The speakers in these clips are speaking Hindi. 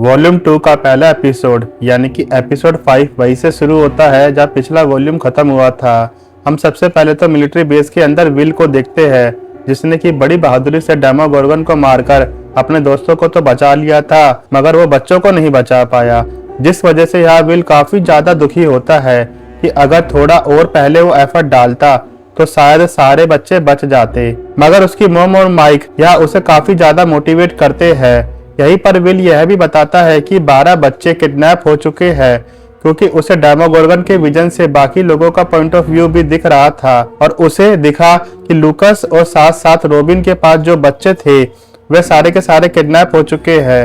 वॉल्यूम 2 का पहला एपिसोड यानी कि एपिसोड 5 वहीं से शुरू होता है जहाँ पिछला वॉल्यूम खत्म हुआ था। हम सबसे पहले तो मिलिट्री बेस के अंदर विल को देखते हैं, जिसने की बड़ी बहादुरी से डेमोगोर्गन को मारकर अपने दोस्तों को तो बचा लिया था, मगर वो बच्चों को नहीं बचा पाया, जिस वजह से यह विल काफी ज्यादा दुखी होता है कि अगर थोड़ा और पहले वो एफर्ट डालता तो शायद सारे बच्चे बच जाते। मगर उसकी मॉम और माइक यह उसे काफी ज्यादा मोटिवेट करते हैं। यहीं पर विल यह भी बताता है कि 12 बच्चे किडनैप हो चुके हैं, क्योंकि उसे डेमोगोर्गन के विजन से बाकी लोगों का पॉइंट ऑफ व्यू भी दिख रहा था और उसे दिखा कि लूकस और साथ साथ रोबिन के पास जो बच्चे थे वे सारे के सारे किडनैप हो चुके हैं।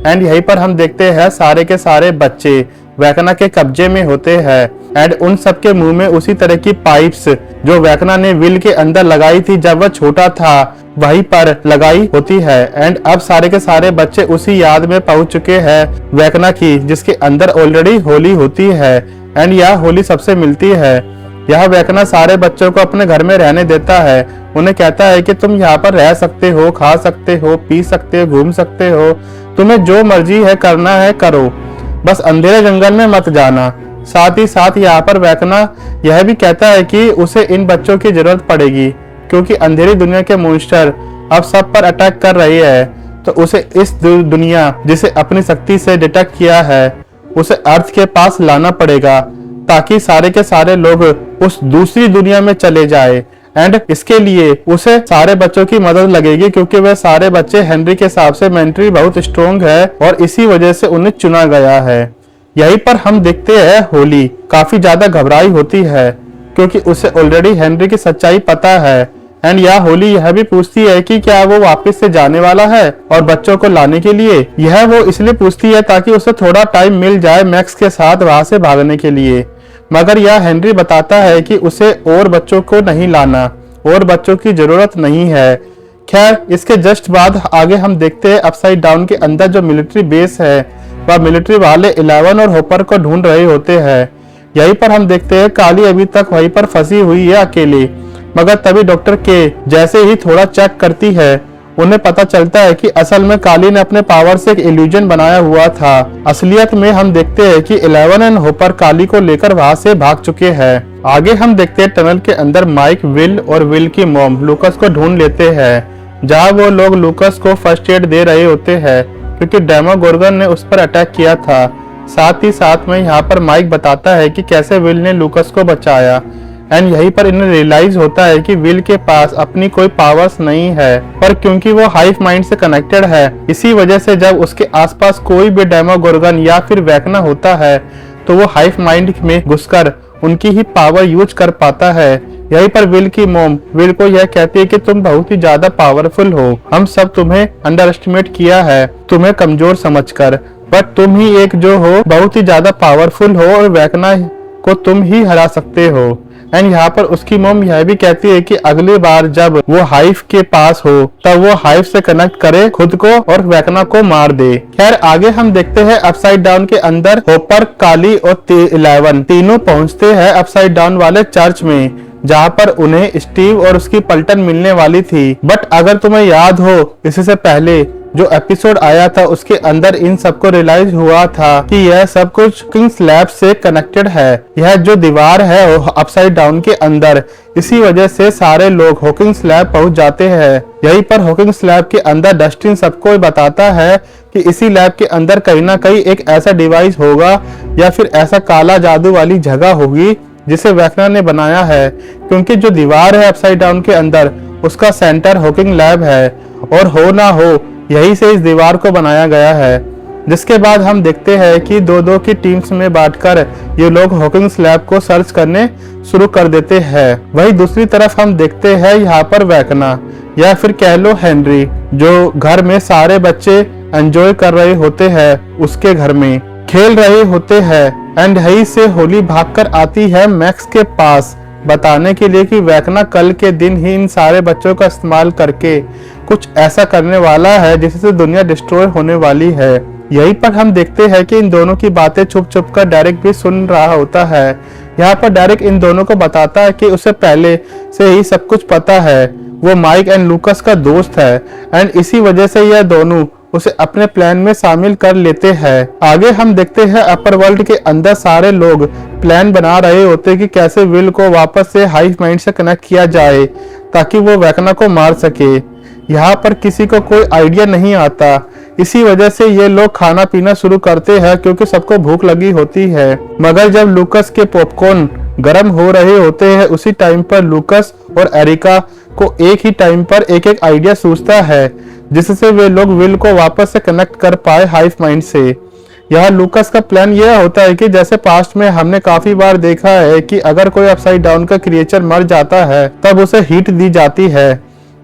एंड यहीं पर हम देखते हैं सारे के सारे बच्चे वैकना के कब्जे में होते हैं एंड उन सब के मुंह में उसी तरह की पाइप्स जो वैकना ने विल के अंदर लगाई थी जब वह छोटा था वहीं पर लगाई होती है। एंड अब सारे के सारे बच्चे उसी याद में पहुंच चुके हैं वैकना की, जिसके अंदर ऑलरेडी होली होती है एंड यह होली सबसे मिलती है। यह वैकना सारे बच्चों को अपने घर में रहने देता है, उन्हें कहता है कि तुम यहाँ पर रह सकते हो, खा सकते हो, पी सकते हो, घूम सकते हो, तुम्हें जो मर्जी है करना है करो, बस अंधेरे जंगल में मत जाना। साथ ही साथ यहाँ पर वैकना यह भी कहता है कि उसे इन बच्चों की जरूरत पड़ेगी, क्योंकि अंधेरी दुनिया के मॉन्स्टर अब सब पर अटैक कर रही है, तो उसे इस दुनिया जिसे अपनी शक्ति से डिटेक्ट किया है उसे अर्थ के पास लाना पड़ेगा, ताकि सारे के सारे लोग उस दूसरी दुनिया में चले जाए। एंड इसके लिए उसे सारे बच्चों की मदद लगेगी, क्योंकि वे सारे बच्चे हेनरी के हिसाब से मेंटली बहुत स्ट्रोंग है और इसी वजह से उन्हें चुना गया है। यहीं पर हम देखते हैं होली काफी ज्यादा घबराई होती है, क्योंकि उसे ऑलरेडी हेनरी की सच्चाई पता है। एंड यह होली यह भी पूछती है कि क्या वो वापस से जाने वाला है और बच्चों को लाने के लिए। यह वो इसलिए पूछती है ताकि उसे थोड़ा टाइम मिल जाए मैक्स के साथ वहां से भागने के लिए, मगर यह हेनरी बताता है कि उसे और बच्चों को नहीं लाना, और बच्चों की जरूरत नहीं है। खैर इसके जस्ट बाद आगे हम देखते हैं अपसाइड डाउन के अंदर जो मिलिट्री बेस है वह मिलिट्री वाले 11 और होपर को ढूंढ रहे होते हैं। यहीं पर हम देखते हैं काली अभी तक वहीं पर फंसी हुई है अकेली, मगर तभी डॉक्टर के जैसे ही थोड़ा चेक करती है उन्हें पता चलता है कि असल में काली ने अपने पावर से एक इल्यूजन बनाया हुआ था। असलियत में हम देखते हैं कि 11 एंड होपर काली को लेकर वहां से भाग चुके हैं। आगे हम देखते हैं टनल के अंदर माइक, विल और विल की मॉम लूकस को ढूंढ लेते हैं, जहां वो लोग लूकस को फर्स्ट एड दे रहे होते हैं, क्योंकि डेमोगोर्गन ने उस पर अटैक किया था। साथ ही साथ में यहाँ पर माइक बताता है कि कैसे विल ने लूकस को बचाया। एंड यहीं पर इन्हें रियलाइज होता है कि विल के पास अपनी कोई पावर्स नहीं है, पर क्योंकि वो हाइव माइंड से कनेक्टेड है, इसी वजह से जब उसके आसपास कोई भी डेमोगोर्गन या फिर वैकना होता है तो वो हाइव माइंड में घुसकर उनकी ही पावर यूज कर पाता है। यहीं पर विल की मॉम विल को यह कहती है कि तुम बहुत ही ज्यादा पावरफुल हो, हम सब तुम्हें अंडर एस्टिमेट किया है तुम्हें कमजोर समझकर, बट तुम ही एक जो हो बहुत ही ज्यादा पावरफुल हो और वैकना को तुम ही हरा सकते हो। एंड यहाँ पर उसकी मॉम यह भी कहती है कि अगली बार जब वो हाइव के पास हो तब वो हाइव से कनेक्ट करे खुद को और वैकना को मार दे। खैर आगे हम देखते हैं अपसाइड डाउन के अंदर होपर, काली और 11 तीनों पहुंचते हैं अपसाइड डाउन वाले चर्च में, जहाँ पर उन्हें स्टीव और उसकी पलटन मिलने वाली थी। बट अगर तुम्हें याद हो इससे पहले जो एपिसोड आया था उसके अंदर इन सबको रियलाइज हुआ था कि यह सब कुछ हॉकिंग्स लैब से कनेक्टेड है। यह जो दीवार है अपसाइड डाउन के अंदर, इसी वजह से सारे लोग हॉकिंग्स लैब पहुंच जाते हैं। यहीं पर हॉकिंग्स लैब के अंदर डस्टिन सबको बताता है कि इसी लैब के अंदर कहीं ना कहीं एक ऐसा डिवाइस होगा या फिर ऐसा काला जादू वाली जगह होगी जिसे वैकना ने बनाया है, क्योंकि जो दीवार है अपसाइड डाउन के अंदर उसका सेंटर हॉकिंग लैब है, और हो ना हो यही से इस दीवार को बनाया गया है। जिसके बाद हम देखते हैं कि दो की टीम्स में बांटकर ये लोग हॉकिंग्स लैब को सर्च करने शुरू कर देते हैं। वही दूसरी तरफ हम देखते हैं यहाँ पर वैकना या फिर कह लो हेनरी, जो घर में सारे बच्चे एंजॉय कर रहे होते हैं, उसके घर में खेल रहे होते हैं। एंड यही से होली भागकर आती है मैक्स के पास बताने के लिए कि वैकना कल के दिन ही इन सारे बच्चों का इस्तेमाल करके कुछ ऐसा करने वाला है जिससे दुनिया डिस्ट्रॉय होने वाली है। यहीं पर हम देखते हैं कि इन दोनों की बातें छुप छुप कर डायरेक्ट भी सुन रहा होता है। यहाँ पर डायरेक्ट इन दोनों को बताता है कि उसे पहले से ही सब कुछ पता है, वो माइक एंड लूकस का दोस्त है, एंड इसी वजह से यह दोनों उसे अपने प्लान में शामिल कर लेते हैं। आगे हम देखते हैं अपर वर्ल्ड के अंदर सारे लोग प्लान बना रहे होते हैं कि कैसे विल को वापस से हाइव माइंड से कनेक्ट किया जाए ताकि वो वेकना को मार सके। यहाँ पर किसी को कोई आइडिया नहीं आता। इसी वजह से ये लोग खाना पीना शुरू करते हैं क्योंकि सबको भूख लगी होती है। मगर जब लूकस के पॉपकॉर्न गर्म हो रहे होते हैं उसी टाइम पर लूकस और एरिका को एक ही टाइम पर एक एक आइडिया सूझता है जिससे वे लोग विल को वापस से कनेक्ट कर पाए हाइव माइंड से। यहाँ लूकस का प्लान यह होता है कि जैसे पास्ट में हमने काफी बार देखा है कि अगर कोई अपसाइड डाउन का क्रिएचर मर जाता है तब उसे हीट दी जाती है,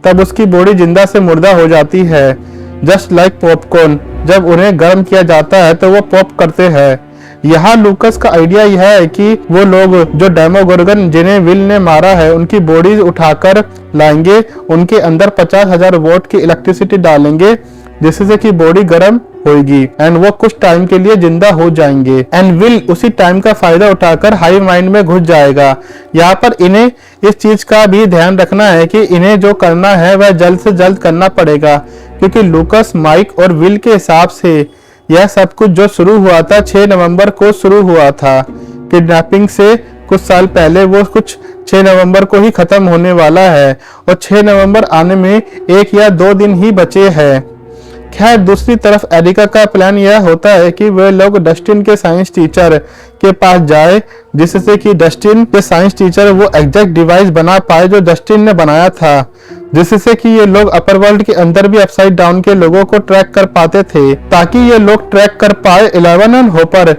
तब उसकी बॉडी जिंदा से मुर्दा हो जाती है। जस्ट लाइक पॉपकॉर्न, जब उन्हें गर्म किया जाता है तो वो पॉप करते हैं। यहाँ लूकस का आइडिया यह है कि वो लोग जो डेमोगोर्गन जिन्हें विल ने मारा है उनकी बॉडी उठाकर लाएंगे, उनके अंदर 50,000 वोल्ट की इलेक्ट्रिसिटी डालेंगे जिससे कि बॉडी गर्म होगी एंड वो कुछ टाइम के लिए जिंदा हो जाएंगे एंड विल उसी टाइम का फायदा उठाकर हाइव माइंड में घुस जाएगा। यहाँ पर इन्हें इस चीज का भी ध्यान रखना है कि इन्हें जो करना है वह जल्द से जल्द करना पड़ेगा क्योंकि लूकस, माइक और विल के हिसाब से यह सब कुछ जो शुरू हुआ था 6 नवंबर को शुरू हुआ था। किडनैपिंग से कुछ साल पहले वो कुछ 6 नवंबर को ही खत्म होने वाला है और 6 नवंबर आने में 1 या 2 दिन ही बचे हैं। खैर दूसरी तरफ एरिका का प्लान यह होता है कि वे लोग डस्टिन के साइंस टीचर के पास जाए जिससे कि डस्टिन के साइंस टीचर वो एग्जैक्ट डिवाइस बना पाए जो डस्टिन ने बनाया था, जिससे कि ये लोग अपर वर्ल्ड के अंदर भी अपसाइड डाउन के लोगों को ट्रैक कर पाते थे ताकि ये लोग ट्रैक कर पाए 11 एंड होपर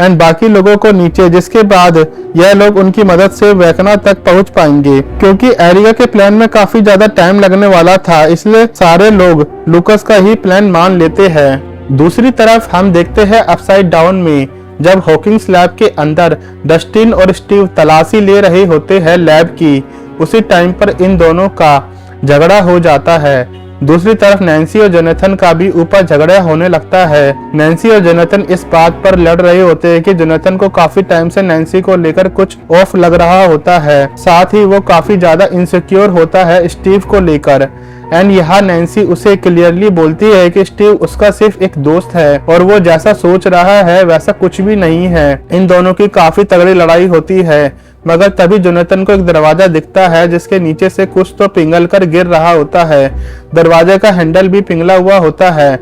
एंड बाकी लोगों को नीचे, जिसके बाद यह लोग उनकी मदद से वेकना तक पहुंच पाएंगे। क्योंकि एरिका के प्लान में काफी ज्यादा टाइम लगने वाला था इसलिए सारे लोग लूकस का ही प्लान मान लेते हैं। दूसरी तरफ हम देखते हैं अपसाइड डाउन में जब हॉकिंग्स लैब के अंदर डस्टिन और स्टीव तलाशी ले रहे होते हैं लैब की, उसी टाइम पर इन दोनों का झगड़ा हो जाता है। दूसरी तरफ नैन्सी और जोनाथन का भी ऊपर झगड़ा होने लगता है। नैन्सी और जोनाथन इस बात पर लड़ रहे होते हैं कि जोनाथन को काफी टाइम से नैन्सी को लेकर कुछ ऑफ लग रहा होता है, साथ ही वो काफी ज्यादा इनसिक्योर होता है स्टीव को लेकर एंड यहाँ नैन्सी उसे क्लियरली बोलती है कि स्टीव उसका सिर्फ एक दोस्त है और वो जैसा सोच रहा है वैसा कुछ भी नहीं है। इन दोनों की काफी तगड़ी लड़ाई होती है मगर तभी जोनाथन को एक दरवाजा दिखता है जिसके नीचे से कुछ तो पिघल कर गिर रहा होता है। दरवाजे का हैंडल भी पिघला हुआ होता है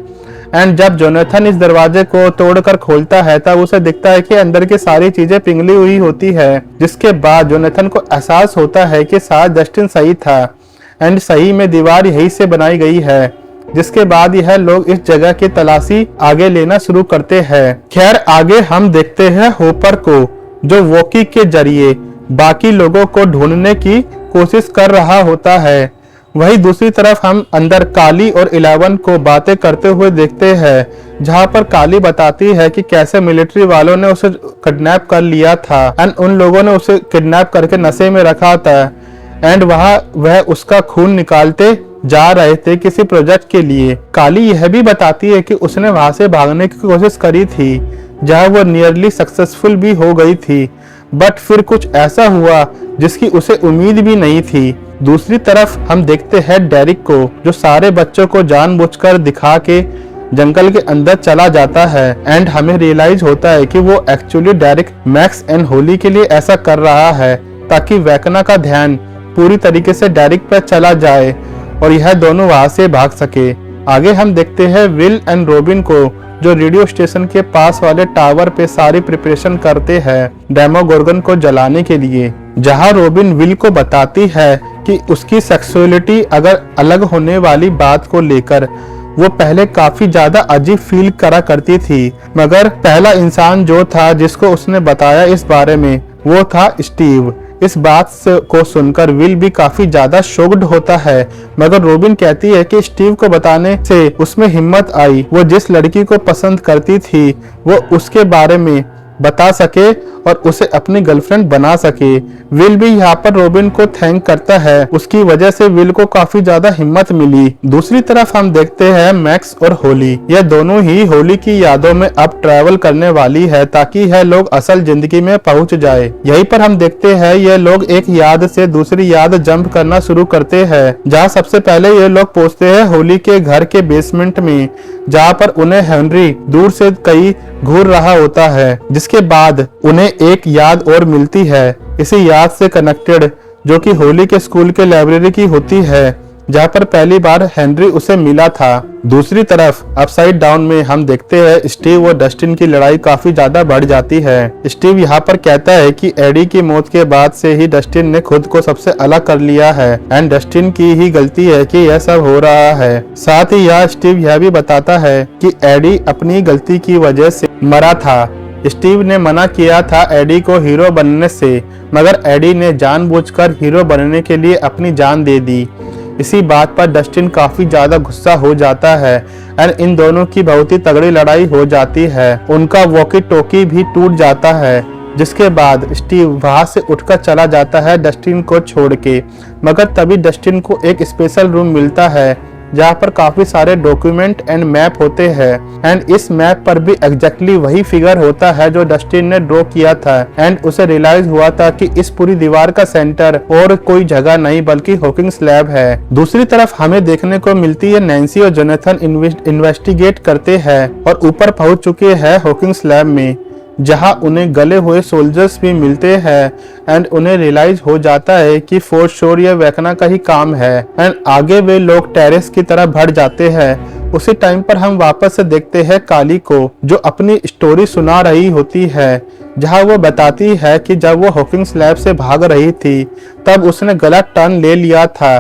एंड जब जोनाथन इस दरवाजे को तोड़कर खोलता है तब उसे दिखता है कि अंदर की सारी चीजें पिघली हुई होती है, जिसके बाद जोनाथन को एहसास होता है कि शायद डस्टिन सही था एंड सही में दीवार यही से बनाई गई है। जिसके बाद यह लोग इस जगह की तलाशी आगे लेना शुरू करते हैं। खैर आगे हम देखते हैं होपर को जो वॉकी के जरिए बाकी लोगों को ढूंढने की कोशिश कर रहा होता है। वहीं दूसरी तरफ हम अंदर काली और 11 को बातें करते हुए देखते हैं जहां पर काली बताती है कि कैसे मिलिट्री वालों ने उसे किडनैप कर लिया था एंड उन लोगों ने उसे किडनैप करके नशे में रखा था एंड वह उसका खून निकालते जा रहे थे किसी प्रोजेक्ट के लिए। काली यह भी बताती है कि उसने वहां से भागने की कोशिश करी थी जहां वो नियरली सक्सेसफुल भी हो गई थी, बट फिर कुछ ऐसा हुआ जिसकी उसे उम्मीद भी नहीं थी। दूसरी तरफ हम देखते हैं डेरिक को जो सारे बच्चों को जानबूझकर दिखा के जंगल के अंदर चला जाता है एंड हमें रियलाइज होता है कि वो actually Derrick Max and Holly के लिए ऐसा कर रहा है ताकि वेकना का ध्यान पूरी तरीके से डेरिक पर चला जाए और यह दोनों वहां से भाग सके। आगे हम देखते हैं विल एंड रॉबिन को जो रेडियो स्टेशन के पास वाले टावर पे सारी प्रिपरेशन करते हैं डेमोगोर्गन को जलाने के लिए, जहां रॉबिन विल को बताती है कि उसकी सेक्सुअलिटी अगर अलग होने वाली बात को लेकर वो पहले काफी ज्यादा अजीब फील करा करती थी, मगर पहला इंसान जो था जिसको उसने बताया इस बारे में वो था स्टीव। इस बात को सुनकर विल भी काफी ज्यादा शॉक्ड होता है, मगर रॉबिन कहती है कि स्टीव को बताने से उसमें हिम्मत आई। वो जिस लड़की को पसंद करती थी वो उसके बारे में बता सके और उसे अपनी गर्लफ्रेंड बना सके। विल भी यहाँ पर रॉबिन को थैंक करता है, उसकी वजह से विल को काफी ज्यादा हिम्मत मिली। दूसरी तरफ हम देखते हैं मैक्स और होली, यह दोनों ही होली की यादों में अब ट्रैवल करने वाली है ताकि यह लोग असल जिंदगी में पहुंच जाए। यहीं पर हम देखते हैं यह लोग एक याद से दूसरी याद जंप करना शुरू करते हैं, जहाँ सबसे पहले ये लोग पहुंचते हैं होली के घर के बेसमेंट में, जहाँ पर उन्हें हेनरी दूर से कहीं घूर रहा होता है। जिसके बाद उन्हें एक याद और मिलती है इसी याद से कनेक्टेड, जो कि होली के स्कूल के लाइब्रेरी की होती है, जहाँ पर पहली बार हेनरी उसे मिला था। दूसरी तरफ अपसाइड डाउन में हम देखते हैं स्टीव और डस्टिन की लड़ाई काफी ज्यादा बढ़ जाती है। स्टीव यहाँ पर कहता है कि एडी की मौत के बाद से ही डस्टिन ने खुद को सबसे अलग कर लिया है एंड डस्टिन की ही गलती है कि यह सब हो रहा है। साथ ही यह स्टीव यह भी बताता है कि एडी अपनी गलती की वजह से मरा था। स्टीव ने मना किया था एडी को हीरो बनने से, मगर एडी ने जानबूझकर हीरो बनने के लिए अपनी जान दे दी। इसी बात पर डस्टिन काफी ज्यादा गुस्सा हो जाता है और इन दोनों की बहुत ही तगड़ी लड़ाई हो जाती है। उनका वॉकी टॉकी भी टूट जाता है, जिसके बाद स्टीव वहां से उठकर चला जाता है डस्टिन को छोड़ के। मगर तभी डस्टिन को एक स्पेशल रूम मिलता है जहाँ पर काफी सारे डॉक्यूमेंट एंड मैप होते हैं एंड इस मैप पर भी एग्जैक्टली वही फिगर होता है जो डस्टिन ने ड्रॉ किया था एंड उसे रियलाइज हुआ था कि इस पूरी दीवार का सेंटर और कोई जगह नहीं बल्कि हॉकिंग्स लैब है। दूसरी तरफ हमें देखने को मिलती है नैन्सी और जोनाथन इन्वेस्टिगेट करते हैं और ऊपर पहुंच चुके हैं हॉकिंग्स लैब में, जहां उन्हें गले हुए सोल्जर्स भी मिलते हैं एंड उन्हें रियलाइज हो जाता है कि फॉर श्योर यह वेकना का ही काम है एंड आगे वे लोग टेरेस की तरह बढ़ जाते हैं। उसी टाइम पर हम वापस से देखते हैं काली को, जो अपनी स्टोरी सुना रही होती है, जहां वो बताती है कि जब वो हॉकिंग्स लैब से भाग रही थी तब उसने गलत टर्न ले लिया था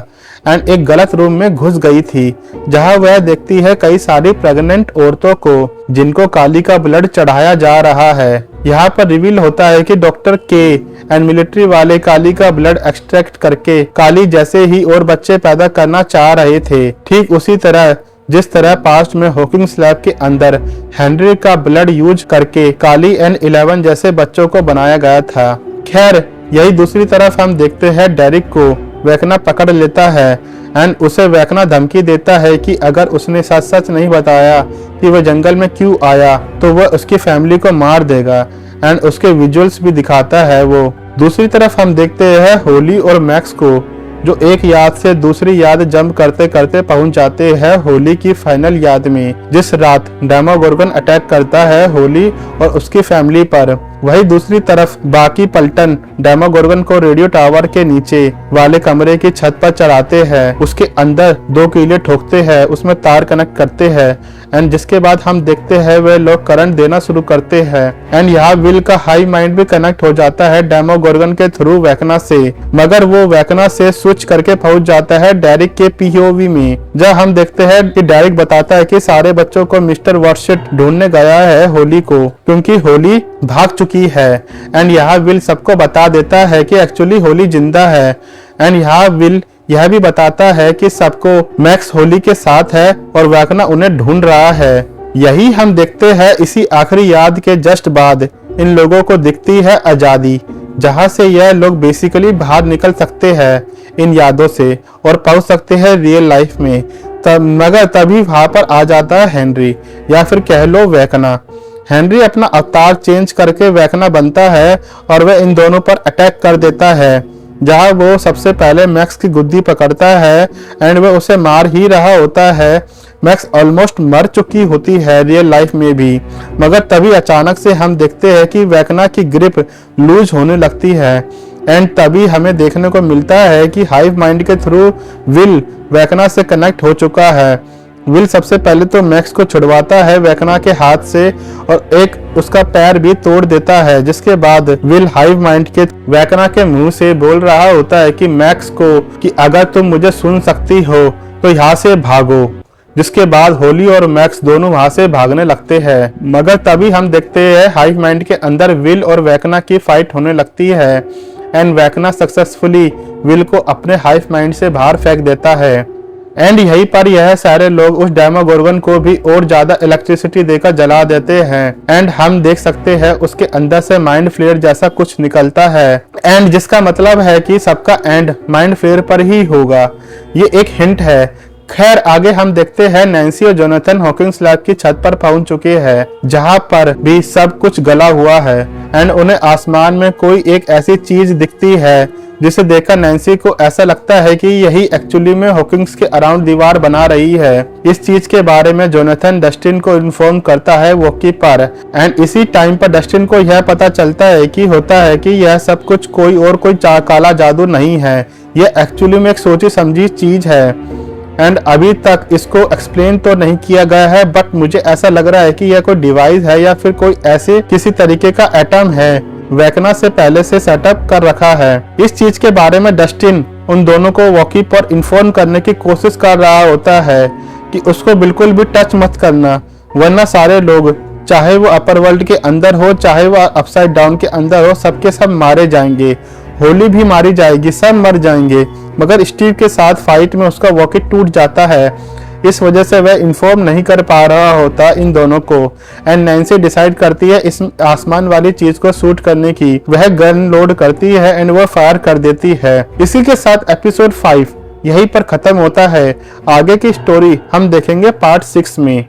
एंड एक गलत रूम में घुस गई थी, जहां वह देखती है कई सारी प्रेग्नेंट औरतों को जिनको काली का ब्लड चढ़ाया जा रहा है। यहाँ पर रिवील होता है कि डॉक्टर के एंड मिलिट्री वाले काली का ब्लड एक्सट्रैक्ट करके काली जैसे ही और बच्चे पैदा करना चाह रहे थे, ठीक उसी तरह जिस तरह पास्ट में हॉकिंग्स लैब के अंदर हेनरी का ब्लड यूज करके काली एंड 11 जैसे बच्चों को बनाया गया था। खैर यही दूसरी तरफ हम देखते हैं डेरिक को वेकना पकड़ लेता है एंड उसे वेकना धमकी देता है कि अगर उसने सच सच नहीं बताया कि वह जंगल में क्यों आया तो वह उसकी फैमिली को मार देगा एंड उसके विजुअल्स भी दिखाता है वो। दूसरी तरफ हम देखते हैं होली और मैक्स को, जो एक याद से दूसरी याद जंप करते करते पहुंच जाते हैं होली की फाइनल याद में, जिस रात डेमोगोर्गन अटैक करता है होली और उसकी फैमिली पर। वही दूसरी तरफ बाकी पलटन डेमोगोर्गन को रेडियो टावर के नीचे वाले कमरे की छत पर चढ़ाते हैं, उसके अंदर 2 कीले ठोकते हैं, उसमें तार कनेक्ट करते हैं एंड जिसके बाद हम देखते हैं वे लोग करंट देना शुरू करते हैं एंड यहाँ विल का हाई माइंड भी कनेक्ट हो जाता है डेमोगोर्गन के थ्रू वेकना से, मगर वो वेकना से स्विच करके पहुंच जाता है डेरिक के पीओवी में, जहाँ हम देखते हैं कि डेरिक बताता है कि सारे बच्चों को मिस्टर वॉटशिट ढूंढने गया है होली को, क्योंकि होली भाग चुकी है एंड यहाँ विल सबको बता देता है कि एक्चुअली होली जिंदा है एंड यहाँ विल यह भी बताता है कि सबको मैक्स होली के साथ है और वेकना उन्हें ढूंढ रहा है। यही हम देखते हैं इसी आखिरी याद के जस्ट बाद इन लोगों को दिखती है आजादी, जहां से यह लोग बेसिकली बाहर निकल सकते हैं इन यादों से और पहुंच सकते हैं रियल लाइफ में। मगर तभी वहां पर आ जाता है हेनरी, या फिर कह लो वेकना। हेनरी अपना अवतार चेंज करके वेकना बनता है और वह इन दोनों पर अटैक कर देता है, जहां वो सबसे पहले मैक्स की गुद्दी पकड़ता है एंड वह उसे मार ही रहा होता है। मैक्स ऑलमोस्ट मर चुकी होती है रियल लाइफ में भी, मगर तभी अचानक से हम देखते हैं कि वेकना की ग्रिप लूज होने लगती है एंड तभी हमें देखने को मिलता है कि हाइव माइंड के थ्रू विल वेकना से कनेक्ट हो चुका है। विल सबसे पहले तो मैक्स को छुड़वाता है वेकना के हाथ से और एक उसका पैर भी तोड़ देता है, जिसके बाद विल हाइव माइंड के वेकना के मुंह से बोल रहा होता है कि मैक्स को कि अगर तुम मुझे सुन सकती हो तो यहाँ से भागो। जिसके बाद होली और मैक्स दोनों वहां से भागने लगते हैं, मगर तभी हम देखते हैं हाइव माइंड के अंदर विल और वेकना की फाइट होने लगती है एंड वेकना सक्सेसफुली विल को अपने हाइव माइंड से बाहर फेंक देता है। एंड यहीं पर यह सारे लोग उस डेमोगोर्गन को भी और ज्यादा इलेक्ट्रिसिटी देकर जला देते हैं एंड हम देख सकते हैं उसके अंदर से माइंड फ्लेयर जैसा कुछ निकलता है एंड जिसका मतलब है कि सबका एंड माइंड फ्लेयर पर ही होगा। ये एक हिंट है। खैर आगे हम देखते हैं नैन्सी और जोनाथन हॉकिंग्स लैब की छत पर पहुंच चुके हैं जहां पर भी सब कुछ गला हुआ है एंड उन्हें आसमान में कोई एक ऐसी चीज दिखती है जिसे देखकर नैन्सी को ऐसा लगता है कि यही एक्चुअली में हॉकिंग्स के अराउंड दीवार बना रही है। इस चीज के बारे में जोनाथन डस्टिन को इन्फॉर्म करता है वॉकी पर एंड इसी टाइम पर डस्टिन को यह पता चलता है कि यह सब कुछ कोई काला जादू नहीं है, यह एक्चुअली में एक सोची समझी चीज है एंड अभी तक इसको एक्सप्लेन तो नहीं किया गया है बट मुझे ऐसा लग रहा है कि यह कोई डिवाइस है या फिर कोई ऐसे किसी तरीके का एटम है वेकना से पहले से सेटअप कर रखा है। इस चीज के बारे में डस्टिन उन दोनों को वॉकी पर इन्फॉर्म करने की कोशिश कर रहा होता है कि उसको बिल्कुल भी टच मत करना वरना सारे लोग चाहे वो अपर वर्ल्ड के अंदर हो चाहे वो अपसाइड डाउन के अंदर हो सबके सब मारे जाएंगे, होली भी मारी जाएगी, सब मर जाएंगे। मगर स्टीव के साथ फाइट में उसका वॉकी टूट जाता है, इस वजह से वह इन्फॉर्म नहीं कर पा रहा होता इन दोनों को एंड नैन्सी डिसाइड करती है इस आसमान वाली चीज को शूट करने की। वह गन लोड करती है एंड वह फायर कर देती है। इसी के साथ एपिसोड 5 यहीं पर खत्म होता है। आगे की स्टोरी हम देखेंगे पार्ट 6 में।